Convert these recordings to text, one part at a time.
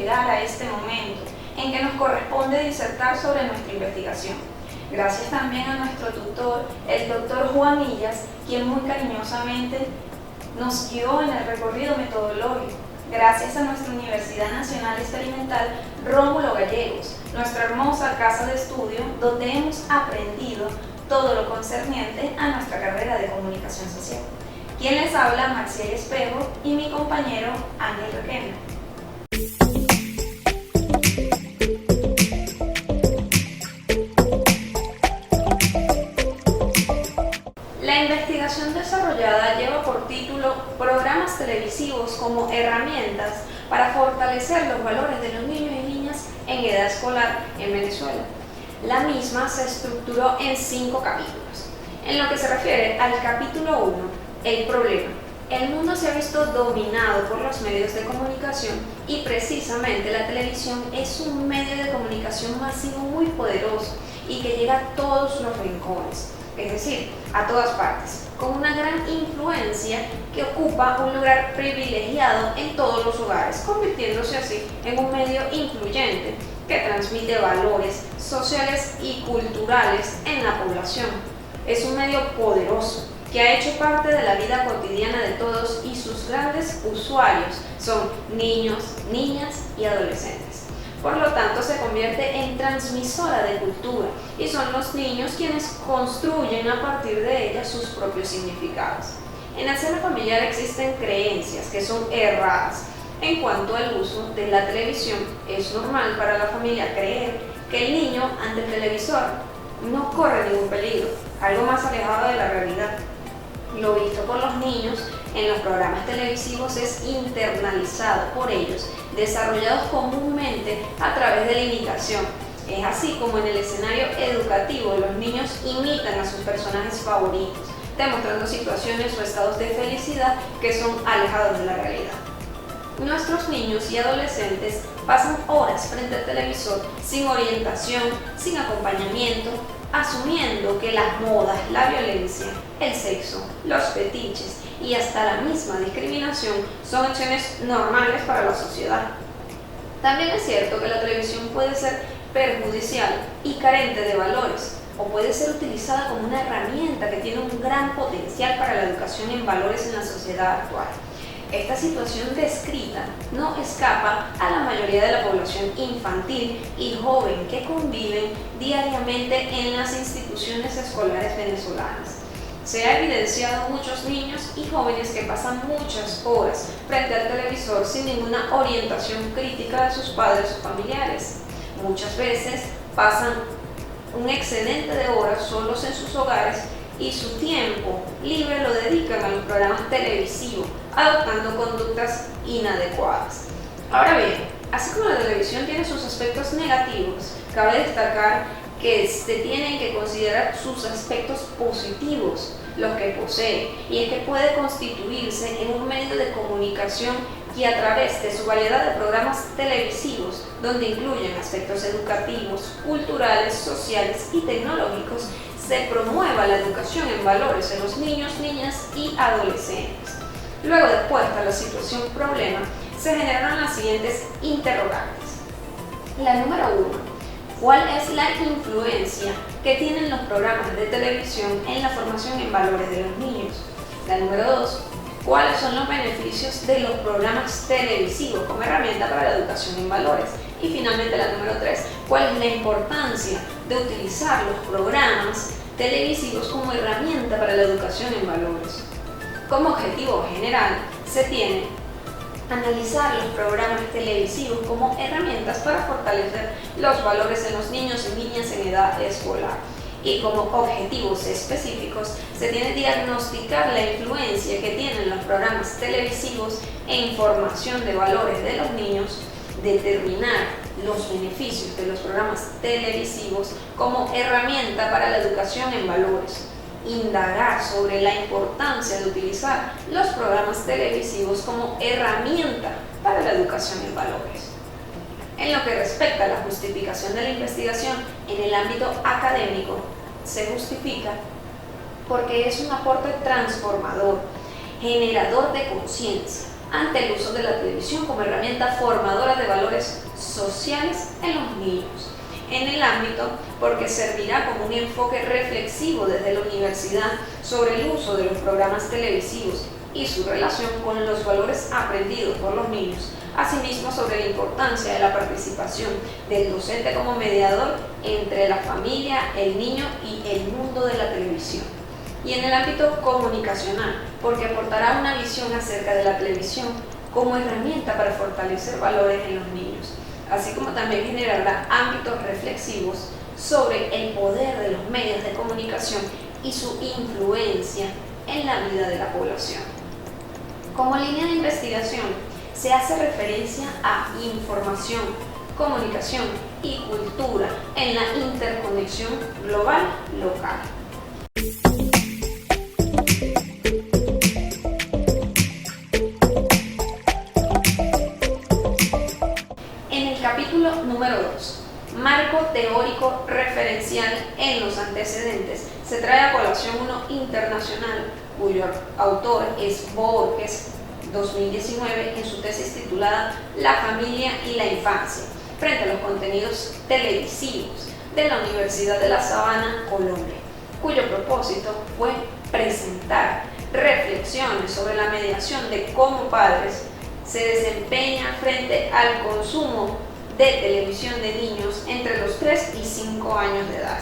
llegar a este momento en que nos corresponde disertar sobre nuestra investigación. Gracias también a nuestro tutor, el doctor Juan Illas, quien muy cariñosamente nos guió en el recorrido metodológico. Gracias a nuestra Universidad Nacional Experimental Rómulo Gallegos, nuestra hermosa casa de estudio, donde hemos aprendido todo lo concerniente a nuestra carrera de comunicación social. Quien les habla, Marcial Espejo, y mi compañero Ángel Requena. La investigación desarrollada lleva por título Programas televisivos como herramientas para fortalecer los valores de los niños y niñas en edad escolar en Venezuela. La misma se estructuró en 5 capítulos. En lo que se refiere al capítulo 1, el problema. El mundo se ha visto dominado por los medios de comunicación y precisamente la televisión es un medio de comunicación masivo muy poderoso y que llega a todos los rincones, es decir, a todas partes, con una gran influencia que ocupa un lugar privilegiado en todos los hogares, convirtiéndose así en un medio influyente que transmite valores sociales y culturales en la población. Es un medio poderoso que ha hecho parte de la vida cotidiana de todos y sus grandes usuarios son niños, niñas y adolescentes. Por lo tanto, se convierte en transmisora de cultura y son los niños quienes construyen a partir de ella sus propios significados. En el seno familiar existen creencias que son erradas. En cuanto al uso de la televisión, es normal para la familia creer que el niño ante el televisor no corre ningún peligro, algo más alejado de la realidad. Lo visto por los niños en los programas televisivos es internalizado por ellos, desarrollados comúnmente a través de la imitación. Es así como en el escenario educativo los niños imitan a sus personajes favoritos, demostrando situaciones o estados de felicidad que son alejados de la realidad. Nuestros niños y adolescentes pasan horas frente al televisor sin orientación, sin acompañamiento, asumiendo que las modas, la violencia, el sexo, los fetiches y hasta la misma discriminación son acciones normales para la sociedad. También es cierto que la televisión puede ser perjudicial y carente de valores, o puede ser utilizada como una herramienta que tiene un gran potencial para la educación en valores en la sociedad actual. Esta situación descrita no escapa a la mayoría de la población infantil y joven que conviven diariamente en las instituciones escolares venezolanas. Se ha evidenciado muchos niños y jóvenes que pasan muchas horas frente al televisor sin ninguna orientación crítica de sus padres o familiares. Muchas veces pasan un excedente de horas solos en sus hogares y su tiempo libre lo dedican a los programas televisivos, adoptando conductas inadecuadas. Ahora bien, así como la televisión tiene sus aspectos negativos, cabe destacar que se tienen que considerar sus aspectos positivos, los que posee, y es que puede constituirse en un medio de comunicación que a través de su variedad de programas televisivos, donde incluyen aspectos educativos, culturales, sociales y tecnológicos, se promueva la educación en valores en los niños, niñas y adolescentes. Luego de puesta la situación problema, se generaron las siguientes interrogantes. La número 1. ¿Cuál es la influencia que tienen los programas de televisión en la formación en valores de los niños? La número 2. ¿Cuáles son los beneficios de los programas televisivos como herramienta para la educación en valores? Y finalmente la número 3. ¿Cuál es la importancia de utilizar los programas televisivos como herramienta para la educación en valores? Como objetivo general, se tiene analizar los programas televisivos como herramientas para fortalecer los valores en los niños y niñas en edad escolar. Y como objetivos específicos, se tiene que diagnosticar la influencia que tienen los programas televisivos en formación de valores de los niños, determinar los beneficios de los programas televisivos como herramienta para la educación en valores, indagar sobre la importancia de utilizar los programas televisivos como herramienta para la educación en valores. En lo que respecta a la justificación de la investigación en el ámbito académico, se justifica porque es un aporte transformador, generador de conciencia, ante el uso de la televisión como herramienta formadora de valores sociales en los niños. En el ámbito, porque servirá como un enfoque reflexivo desde la universidad sobre el uso de los programas televisivos y su relación con los valores aprendidos por los niños, asimismo sobre la importancia de la participación del docente como mediador entre la familia, el niño y el mundo de la televisión. Y en el ámbito comunicacional, porque aportará una visión acerca de la televisión como herramienta para fortalecer valores en los niños, así como también generará ámbitos reflexivos sobre el poder de los medios de comunicación y su influencia en la vida de la población. Como línea de investigación, se hace referencia a información, comunicación y cultura en la interconexión global local. En el capítulo número 2, marco teórico referencial en los antecedentes, se trae a colación uno internacional cuyo autor es Borges, 2019, en su tesis titulada La familia y la infancia, frente a los contenidos televisivos de la Universidad de La Sabana, Colombia, cuyo propósito fue presentar reflexiones sobre la mediación de cómo padres se desempeñan frente al consumo de televisión de niños entre los 3 y 5 años de edad,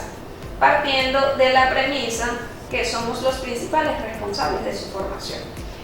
partiendo de la premisa que somos los principales responsables de su formación.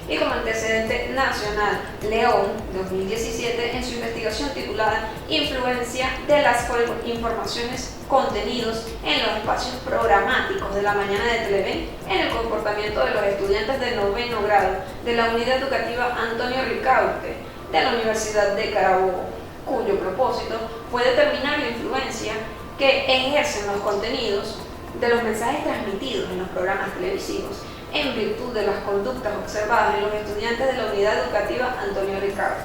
Y como antecedente nacional, León, 2017, en su investigación titulada Influencia de las informaciones contenidos en los espacios programáticos de la mañana de Televen en el comportamiento de los estudiantes de noveno grado de la Unidad Educativa Antonio Ricaurte de la Universidad de Carabobo, cuyo propósito fue determinar la influencia que ejercen los contenidos de los mensajes transmitidos en los programas televisivos en virtud de las conductas observadas en los estudiantes de la Unidad Educativa Antonio Ricaurte.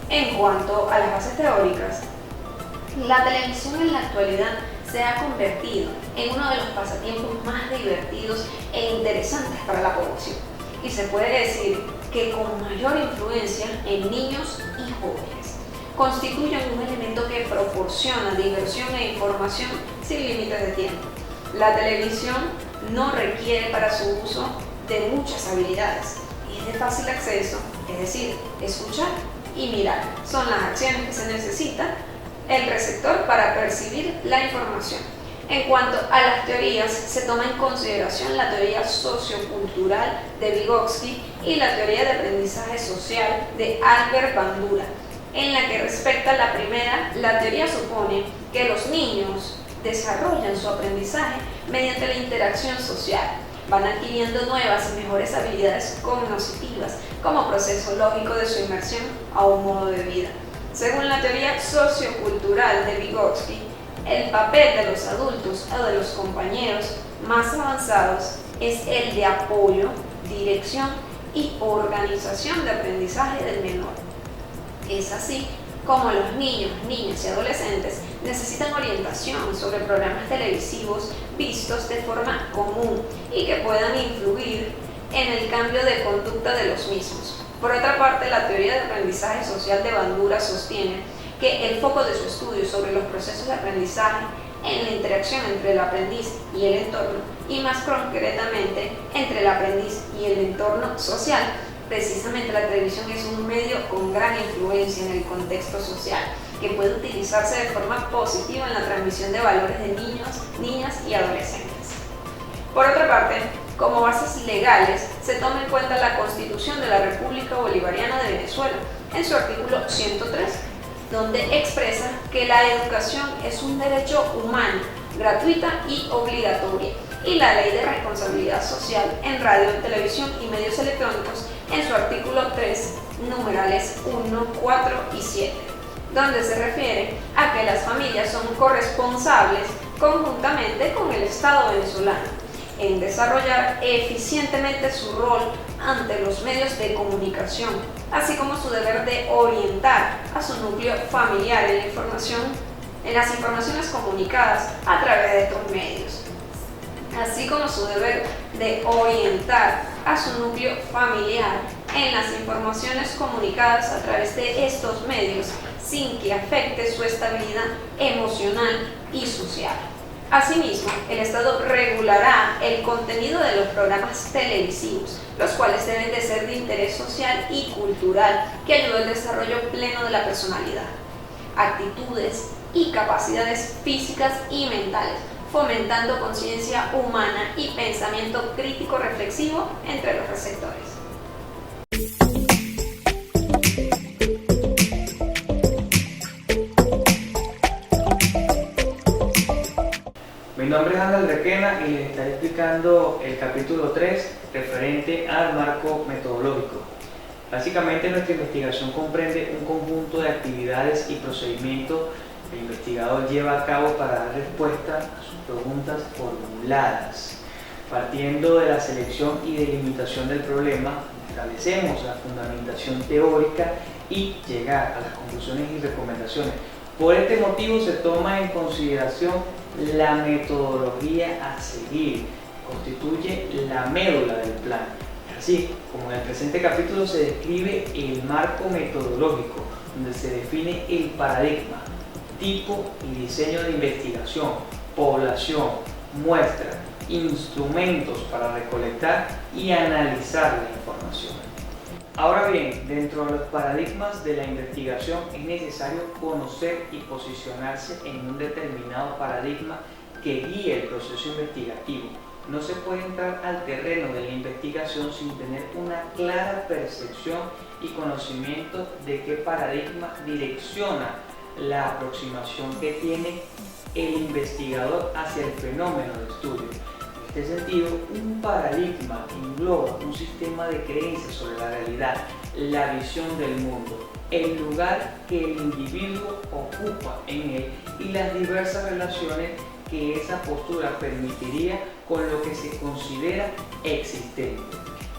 En cuanto a las bases teóricas, la televisión en la actualidad se ha convertido en uno de los pasatiempos más divertidos e interesantes para la población, y se puede decir que con mayor influencia en niños y jóvenes. Constituyen un elemento que proporciona diversión e información sin límites de tiempo. La televisión no requiere para su uso de muchas habilidades y es de fácil acceso, es decir, escuchar y mirar son las acciones que se necesitan el receptor para percibir la información. En cuanto a las teorías, se toma en consideración la teoría sociocultural de Vygotsky y la teoría de aprendizaje social de Albert Bandura. En la que respecta a la primera, la teoría supone que los niños desarrollan su aprendizaje mediante la interacción social, van adquiriendo nuevas y mejores habilidades cognitivas como proceso lógico de su inmersión a un modo de vida. Según la teoría sociocultural de Vygotsky, el papel de los adultos o de los compañeros más avanzados es el de apoyo, dirección y organización de aprendizaje del menor. Es así como los niños, niñas y adolescentes necesitan orientación sobre programas televisivos vistos de forma común y que puedan influir en el cambio de conducta de los mismos. Por otra parte, la teoría de aprendizaje social de Bandura sostiene que el foco de su estudio sobre los procesos de aprendizaje en la interacción entre el aprendiz y el entorno, y más concretamente entre el aprendiz y el entorno social. Precisamente la televisión es un medio con gran influencia en el contexto social, que puede utilizarse de forma positiva en la transmisión de valores de niños, niñas y adolescentes. Por otra parte, como bases legales, se toma en cuenta la Constitución de la República Bolivariana de Venezuela, en su artículo 103, donde expresa que la educación es un derecho humano, gratuita y obligatoria, y la Ley de Responsabilidad Social en Radio, Televisión y Medios Electrónicos en su artículo 3, numerales 1, 4 y 7, donde se refiere a que las familias son corresponsables conjuntamente con el Estado venezolano en desarrollar eficientemente su rol ante los medios de comunicación, así como su deber de orientar a su núcleo familiar en las informaciones comunicadas a través de estos medios, así como su deber de orientar a su núcleo familiar en las informaciones comunicadas a través de estos medios sin que afecte su estabilidad emocional y social. Asimismo, el Estado regulará el contenido de los programas televisivos, los cuales deben de ser de interés social y cultural que ayude al desarrollo pleno de la personalidad, actitudes y capacidades físicas y mentales, fomentando conciencia humana y pensamiento crítico reflexivo entre los receptores. Mi nombre es Ángel Requena y les estaré explicando el capítulo 3 referente al marco metodológico. Básicamente nuestra investigación comprende un conjunto de actividades y procedimientos que el investigador lleva a cabo para dar respuesta a sus preguntas formuladas. Partiendo de la selección y delimitación del problema, establecemos la fundamentación teórica y llegar a las conclusiones y recomendaciones. Por este motivo se toma en consideración la metodología a seguir, constituye la médula del plan. Así como en el presente capítulo se describe el marco metodológico, donde se define el paradigma, tipo y diseño de investigación, población, muestra, instrumentos para recolectar y analizar la información. Ahora bien, dentro de los paradigmas de la investigación es necesario conocer y posicionarse en un determinado paradigma que guíe el proceso investigativo. No se puede entrar al terreno de la investigación sin tener una clara percepción y conocimiento de qué paradigma direcciona la aproximación que tiene el investigador hacia el fenómeno de estudio. En este sentido, un paradigma engloba un sistema de creencias sobre la realidad, la visión del mundo, el lugar que el individuo ocupa en él y las diversas relaciones que esa postura permitiría con lo que se considera existente.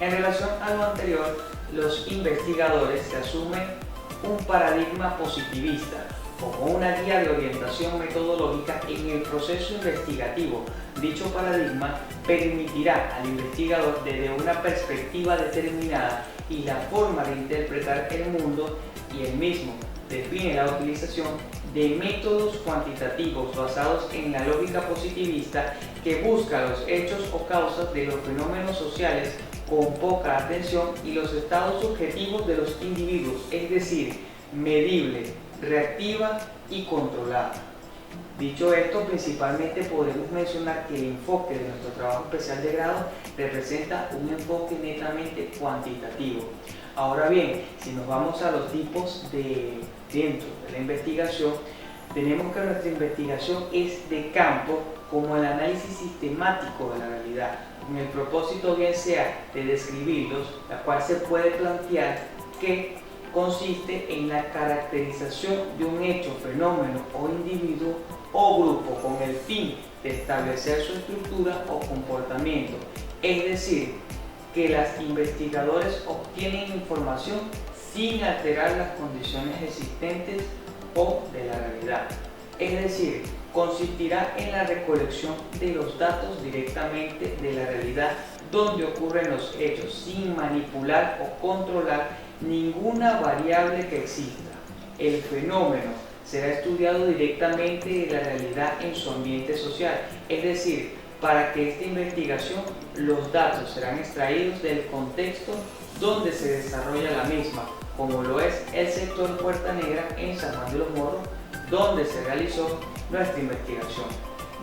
En relación a lo anterior, los investigadores se asumen un paradigma positivista como una guía de orientación metodológica en el proceso investigativo. Dicho paradigma permitirá al investigador desde una perspectiva determinada y la forma de interpretar el mundo, y el mismo define la utilización de métodos cuantitativos basados en la lógica positivista que busca los hechos o causas de los fenómenos sociales con poca atención y los estados subjetivos de los individuos, es decir, medible, reactiva y controlada. Dicho esto, principalmente podemos mencionar que el enfoque de nuestro trabajo especial de grado representa un enfoque netamente cuantitativo. Ahora bien, si nos vamos a los tipos dentro de la investigación, tenemos que nuestra investigación es de campo, como el análisis sistemático de la realidad, con el propósito bien sea de describirlos, la cual se puede plantear que consiste en la caracterización de un hecho, fenómeno o individuo o grupo con el fin de establecer su estructura o comportamiento, es decir, que los investigadores obtienen información sin alterar las condiciones existentes o de la realidad. Es decir, consistirá en la recolección de los datos directamente de la realidad donde ocurren los hechos sin manipular o controlar ninguna variable que exista. El fenómeno será estudiado directamente de la realidad en su ambiente social, es decir, para que esta investigación los datos serán extraídos del contexto donde se desarrolla la misma, como lo es el sector Puerta Negra en San Juan de los Morros, donde se realizó nuestra investigación.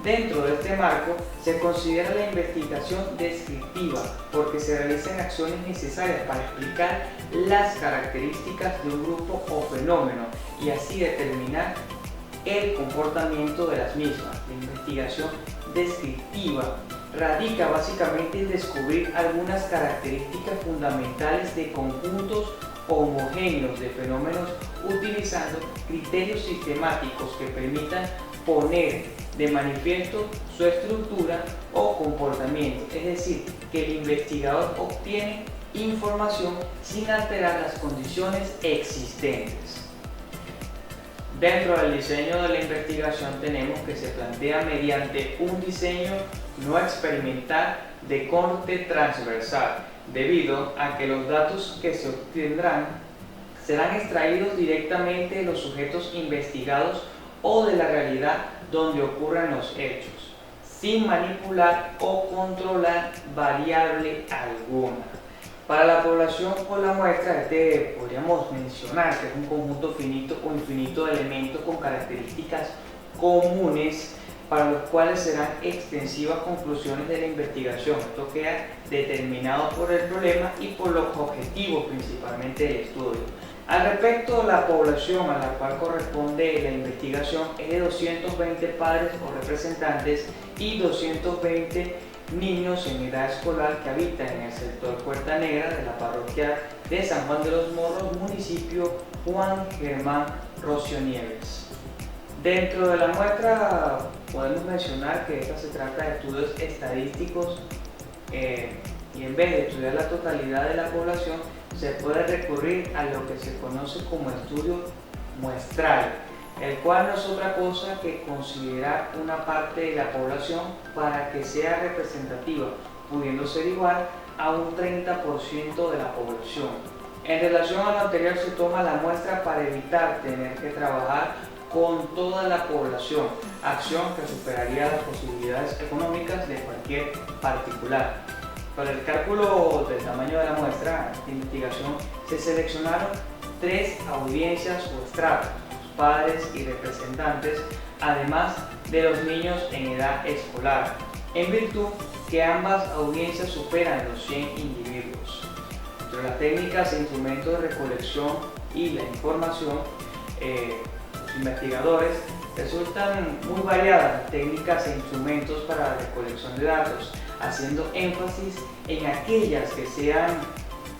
Dentro de este marco se considera la investigación descriptiva porque se realizan acciones necesarias para explicar las características de un grupo o fenómeno y así determinar el comportamiento de las mismas. La investigación descriptiva radica básicamente en descubrir algunas características fundamentales de conjuntos homogéneos de fenómenos utilizando criterios sistemáticos que permitan poner de manifiesto su estructura o comportamiento, es decir, que el investigador obtiene información sin alterar las condiciones existentes. Dentro del diseño de la investigación tenemos que se plantea mediante un diseño no experimental de corte transversal, debido a que los datos que se obtendrán serán extraídos directamente de los sujetos investigados o de la realidad donde ocurran los hechos, sin manipular o controlar variable alguna. Para la población por la muestra, podríamos mencionar que es un conjunto finito o infinito de elementos con características comunes para los cuales serán extensivas conclusiones de la investigación. Esto queda determinado por el problema y por los objetivos principalmente del estudio. Al respecto, la población a la cual corresponde la investigación es de 220 padres o representantes y 220 niños en edad escolar que habitan en el sector Puerta Negra de la parroquia de San Juan de los Morros, municipio Juan Germán Rocio Nieves. Dentro de la muestra podemos mencionar que esta se trata de estudios estadísticos y en vez de estudiar la totalidad de la población se puede recurrir a lo que se conoce como estudio muestral, el cual no es otra cosa que considerar una parte de la población para que sea representativa, pudiendo ser igual a un 30% de la población. En relación a lo anterior, se toma la muestra para evitar tener que trabajar con toda la población, acción que superaría las posibilidades económicas de cualquier particular. Para el cálculo del tamaño de la muestra de investigación se seleccionaron 3 audiencias o estratos, padres y representantes, además de los niños en edad escolar, en virtud que ambas audiencias superan los 100 individuos. Entre las técnicas e instrumentos de recolección y la información, los investigadores resultan muy variadas las técnicas e instrumentos para la recolección de datos, haciendo énfasis en aquellas que sean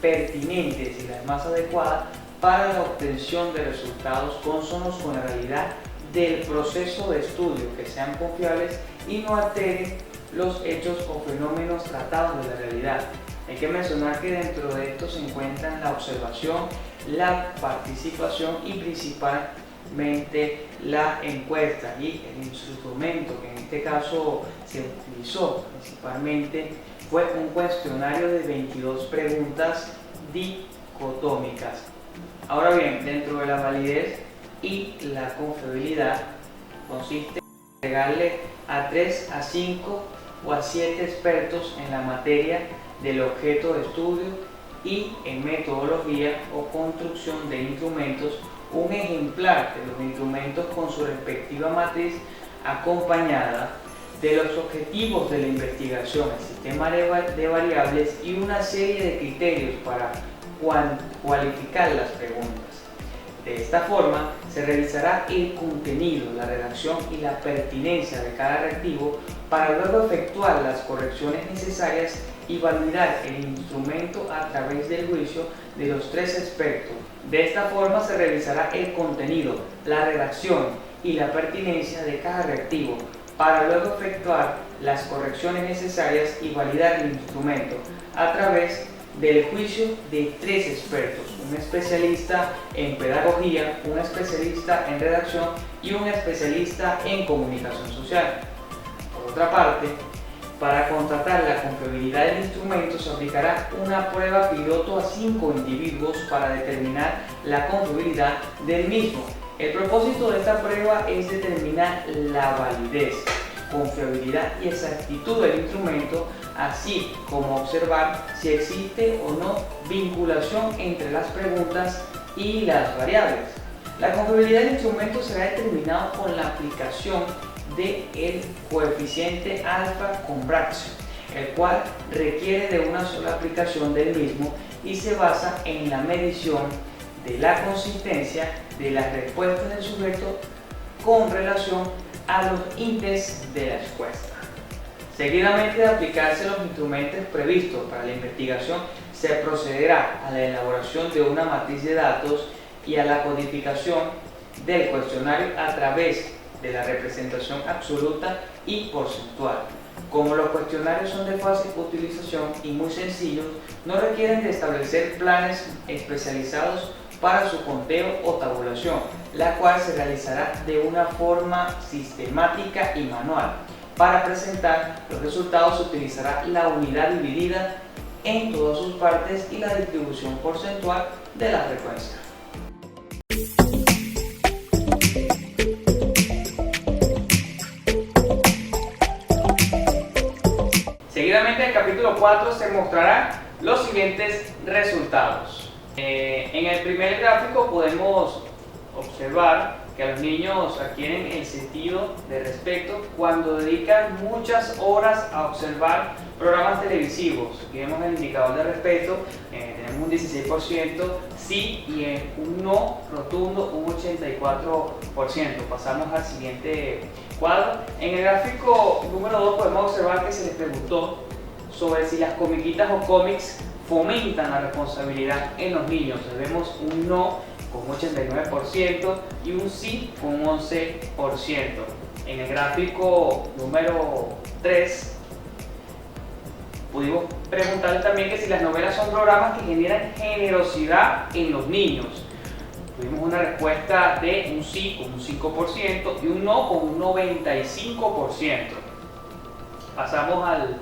pertinentes y las más adecuadas para la obtención de resultados cónsonos con la realidad del proceso de estudio, que sean confiables y no alteren los hechos o fenómenos tratados de la realidad. Hay que mencionar que dentro de esto se encuentran la observación, la participación y principalmente la encuesta, y el instrumento que en este caso se utilizó principalmente fue un cuestionario de 22 preguntas dicotómicas. Ahora bien, dentro de la validez y la confiabilidad consiste en entregarle a 3 a 5 o a 7 expertos en la materia del objeto de estudio y en metodología o construcción de instrumentos un ejemplar de los instrumentos con su respectiva matriz acompañada de los objetivos de la investigación, el sistema de variables y una serie de criterios para cualificar las preguntas. De esta forma, se revisará el contenido, la redacción y la pertinencia de cada reactivo para luego efectuar las correcciones necesarias y validar el instrumento a través del juicio de los 3 expertos. De esta forma se revisará el contenido, la redacción y la pertinencia de cada reactivo para luego efectuar las correcciones necesarias y validar el instrumento a través del juicio de 3 expertos, un especialista en pedagogía, un especialista en redacción y un especialista en comunicación social. Por otra parte, para constatar la confiabilidad del instrumento se aplicará una prueba piloto a 5 individuos para determinar la confiabilidad del mismo. El propósito de esta prueba es determinar la validez, confiabilidad y exactitud del instrumento, así como observar si existe o no vinculación entre las preguntas y las variables. La confiabilidad del instrumento será determinada con la aplicación del coeficiente alfa con Bragg, el cual requiere de una sola aplicación del mismo y se basa en la medición de la consistencia de las respuestas del sujeto con relación a los índices de la respuesta. Seguidamente de aplicarse los instrumentos previstos para la investigación, se procederá a la elaboración de una matriz de datos y a la codificación del cuestionario a través de la representación absoluta y porcentual. Como los cuestionarios son de fácil utilización y muy sencillos, no requieren de establecer planes especializados para su conteo o tabulación, la cual se realizará de una forma sistemática y manual. Para presentar los resultados se utilizará la unidad dividida en todas sus partes y la distribución porcentual de la frecuencia. Seguidamente, en el capítulo 4 se mostrarán los siguientes resultados. En el primer gráfico podemos observar que los niños adquieren el sentido de respeto cuando dedican muchas horas a observar programas televisivos. Aquí vemos el indicador de respeto, tenemos un 16%, sí, y un no rotundo, un 84%. Pasamos al siguiente cuadro. En el gráfico número 2 podemos observar que se les preguntó sobre si las comiquitas o cómics fomentan la responsabilidad en los niños. Vemos un no con un 89% y un sí con un 11%. En el gráfico número 3 pudimos preguntarles también que si las novelas son programas que generan generosidad en los niños. Tuvimos una respuesta de un sí con un 5% y un no con un 95%. Pasamos al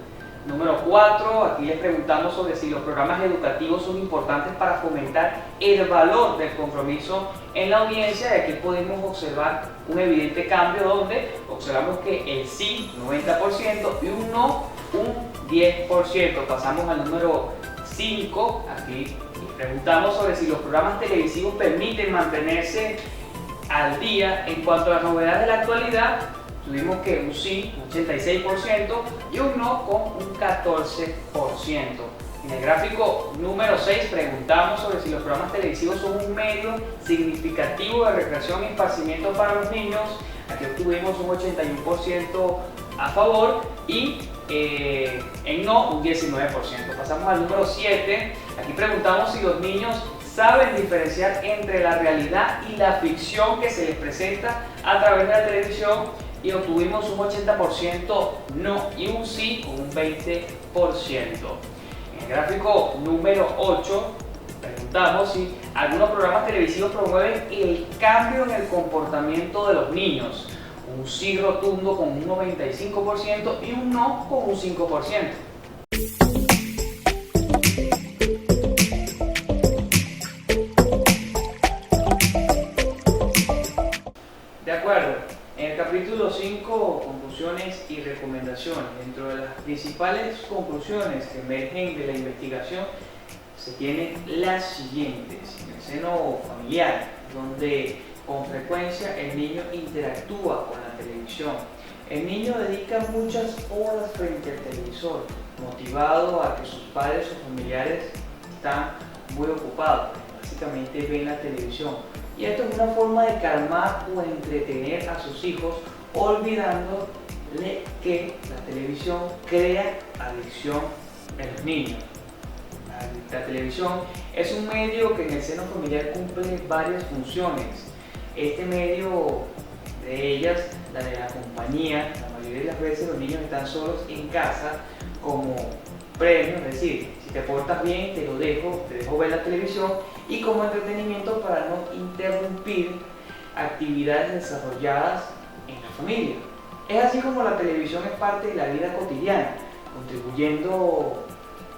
número 4, aquí les preguntamos sobre si los programas educativos son importantes para fomentar el valor del compromiso en la audiencia, y aquí podemos observar un evidente cambio donde observamos que el sí, 90%, y un no, un 10%. Pasamos al número 5, aquí les preguntamos sobre si los programas televisivos permiten mantenerse al día en cuanto a las novedades de la actualidad. Tuvimos que un sí, un 86%, y un no con un 14%. En el gráfico número 6 preguntamos sobre si los programas televisivos son un medio significativo de recreación y esparcimiento para los niños. Aquí obtuvimos un 81% a favor y en no un 19%. Pasamos al número 7. Aquí preguntamos si los niños saben diferenciar entre la realidad y la ficción que se les presenta a través de la televisión, y obtuvimos un 80% no y un sí con un 20%. En el gráfico número 8 preguntamos si algunos programas televisivos promueven el cambio en el comportamiento de los niños. Un sí rotundo con un 95% y un no con un 5%. De acuerdo. En el capítulo 5, conclusiones y recomendaciones. Dentro de las principales conclusiones que emergen de la investigación se tienen las siguientes. En el seno familiar, donde con frecuencia el niño interactúa con la televisión. El niño dedica muchas horas frente al televisor, motivado a que sus padres o familiares están muy ocupados. Básicamente ven la televisión. Y esto es una forma de calmar o entretener a sus hijos, olvidándole que la televisión crea adicción en los niños. La televisión es un medio que en el seno familiar cumple varias funciones. Este medio de ellas, la de la compañía, la mayoría de las veces los niños están solos en casa como premio, es decir, si te portas bien te dejo ver la televisión, y como entretenimiento para no interrumpir actividades desarrolladas en la familia. Es así como la televisión es parte de la vida cotidiana, contribuyendo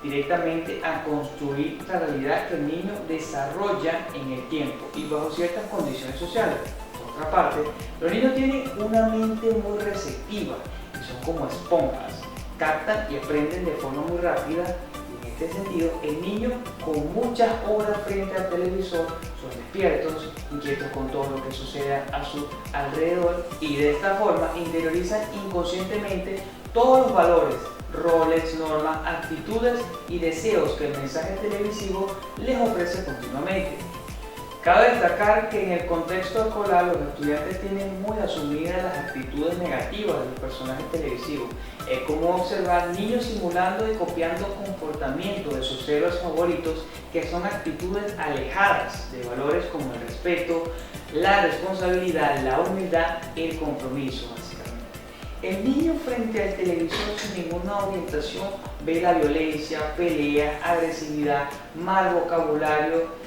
directamente a construir la realidad que el niño desarrolla en el tiempo y bajo ciertas condiciones sociales. Por otra parte, los niños tienen una mente muy receptiva y son como esponjas, captan y aprenden de forma muy rápida. En este sentido, el niño con muchas horas frente al televisor son despiertos, inquietos con todo lo que sucede a su alrededor, y de esta forma interiorizan inconscientemente todos los valores, roles, normas, actitudes y deseos que el mensaje televisivo les ofrece continuamente. Cabe destacar que en el contexto escolar los estudiantes tienen muy asumidas las actitudes negativas de los personajes televisivos. Es como observar niños simulando y copiando comportamientos de sus héroes favoritos, que son actitudes alejadas de valores como el respeto, la responsabilidad, la humildad, el compromiso, básicamente. El niño frente al televisor sin ninguna orientación ve la violencia, pelea, agresividad, mal vocabulario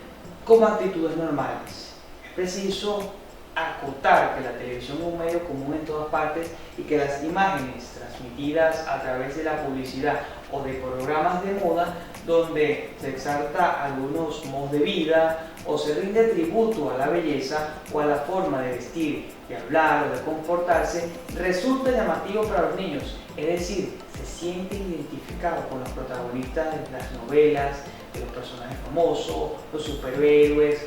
como actitudes normales. Es preciso acotar que la televisión es un medio común en todas partes y que las imágenes transmitidas a través de la publicidad o de programas de moda donde se exalta algunos modos de vida o se rinde tributo a la belleza o a la forma de vestir, de hablar o de comportarse, resulta llamativo para los niños, es decir, se sienten identificados con los protagonistas de las novelas, de los personajes famosos, los superhéroes,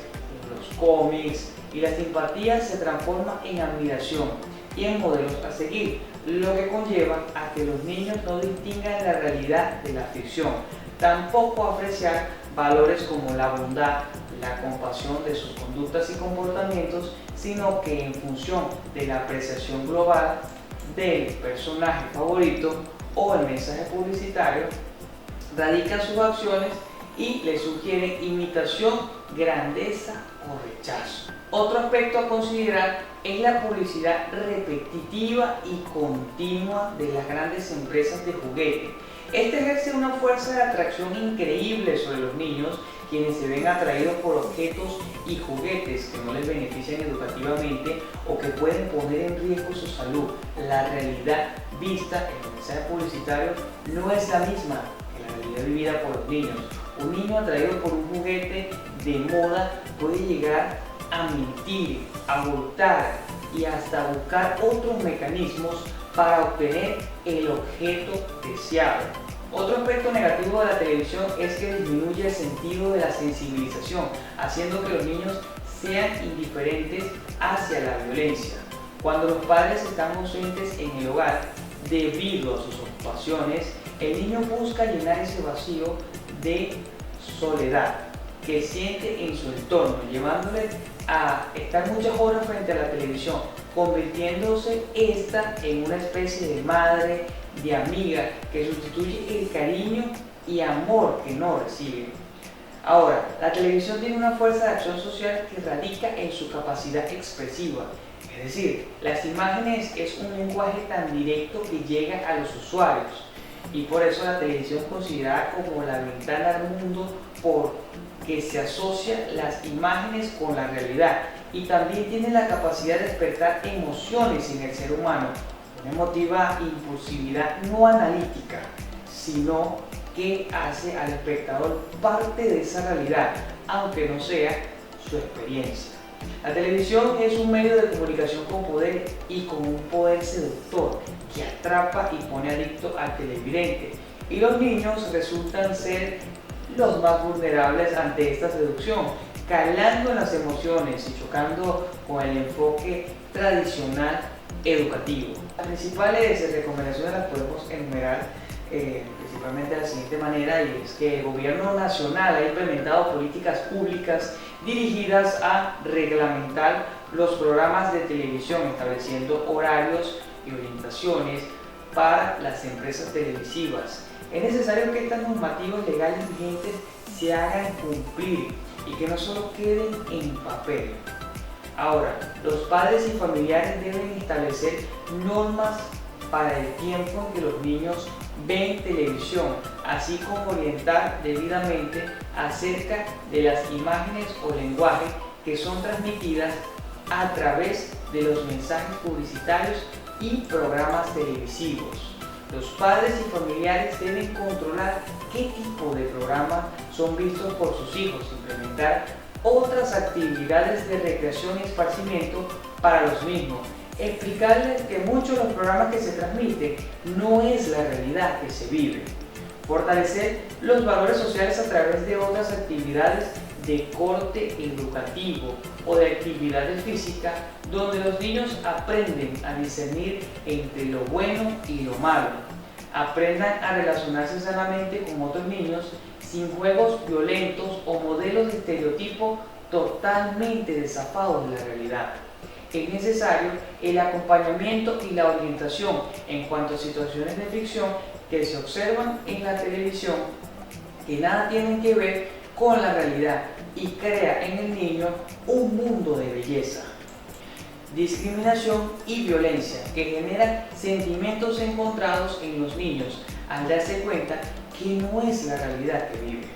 los cómics, y la simpatía se transforma en admiración y en modelos a seguir, lo que conlleva a que los niños no distingan la realidad de la ficción, tampoco apreciar valores como la bondad, la compasión de sus conductas y comportamientos, sino que en función de la apreciación global del personaje favorito o el mensaje publicitario, radican sus acciones y le sugieren imitación, grandeza o rechazo. Otro aspecto a considerar es la publicidad repetitiva y continua de las grandes empresas de juguete. Este ejerce una fuerza de atracción increíble sobre los niños, quienes se ven atraídos por objetos y juguetes que no les benefician educativamente o que pueden poner en riesgo su salud. La realidad vista en el mensaje publicitario no es la misma que la realidad vivida por los niños. Un niño atraído por un juguete de moda puede llegar a mentir, a hurtar y hasta buscar otros mecanismos para obtener el objeto deseado. Otro aspecto negativo de la televisión es que disminuye el sentido de la sensibilización, haciendo que los niños sean indiferentes hacia la violencia. Cuando los padres están ausentes en el hogar debido a sus ocupaciones, el niño busca llenar ese vacío de soledad que siente en su entorno, llevándole a estar muchas horas frente a la televisión, convirtiéndose esta en una especie de madre, de amiga, que sustituye el cariño y amor que no recibe. Ahora, la televisión tiene una fuerza de acción social que radica en su capacidad expresiva, es decir, las imágenes es un lenguaje tan directo que llega a los usuarios, y por eso la televisión es considerada como la ventana al mundo, porque se asocia las imágenes con la realidad y también tiene la capacidad de despertar emociones en el ser humano, una emotiva impulsividad no analítica, sino que hace al espectador parte de esa realidad, aunque no sea su experiencia. La televisión es un medio de comunicación con poder y con un poder seductor que atrapa y pone adicto al televidente, y los niños resultan ser los más vulnerables ante esta seducción, calando en las emociones y chocando con el enfoque tradicional educativo. Las principales recomendaciones las podemos enumerar principalmente de la siguiente manera, y es que el gobierno nacional ha implementado políticas públicas dirigidas a reglamentar los programas de televisión, estableciendo horarios y orientaciones para las empresas televisivas. Es necesario que estas normativas legales vigentes se hagan cumplir y que no solo queden en papel. Ahora, los padres y familiares deben establecer normas para el tiempo en que los niños ven televisión, así como orientar debidamente acerca de las imágenes o lenguaje que son transmitidas a través de los mensajes publicitarios y programas televisivos. Los padres y familiares deben controlar qué tipo de programas son vistos por sus hijos, implementar otras actividades de recreación y esparcimiento para los mismos, explicarles que muchos de los programas que se transmiten no es la realidad que se vive, fortalecer los valores sociales a través de otras actividades de corte educativo o de actividades físicas donde los niños aprenden a discernir entre lo bueno y lo malo, aprendan a relacionarse sanamente con otros niños sin juegos violentos o modelos de estereotipo totalmente desafados de la realidad. Es necesario el acompañamiento y la orientación en cuanto a situaciones de ficción que se observan en la televisión que nada tienen que ver con la realidad y crea en el niño un mundo de belleza. Discriminación y violencia que generan sentimientos encontrados en los niños al darse cuenta que no es la realidad que viven.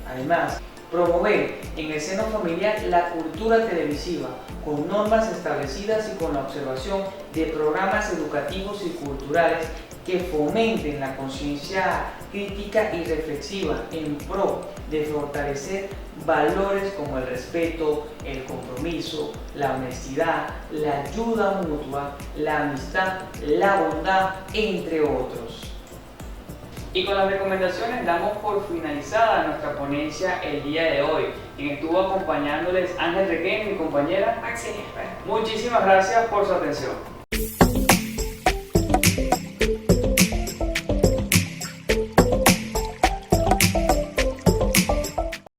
Además, Promover en el seno familiar la cultura televisiva con normas establecidas y con la observación de programas educativos y culturales que fomenten la conciencia crítica y reflexiva en pro de fortalecer valores como el respeto, el compromiso, la honestidad, la ayuda mutua, la amistad, la bondad, entre otros. Y con las recomendaciones damos por finalizada nuestra ponencia el día de hoy. Quien estuvo acompañándoles Ángel Requena, mi compañera Axel Esper. Muchísimas gracias por su atención.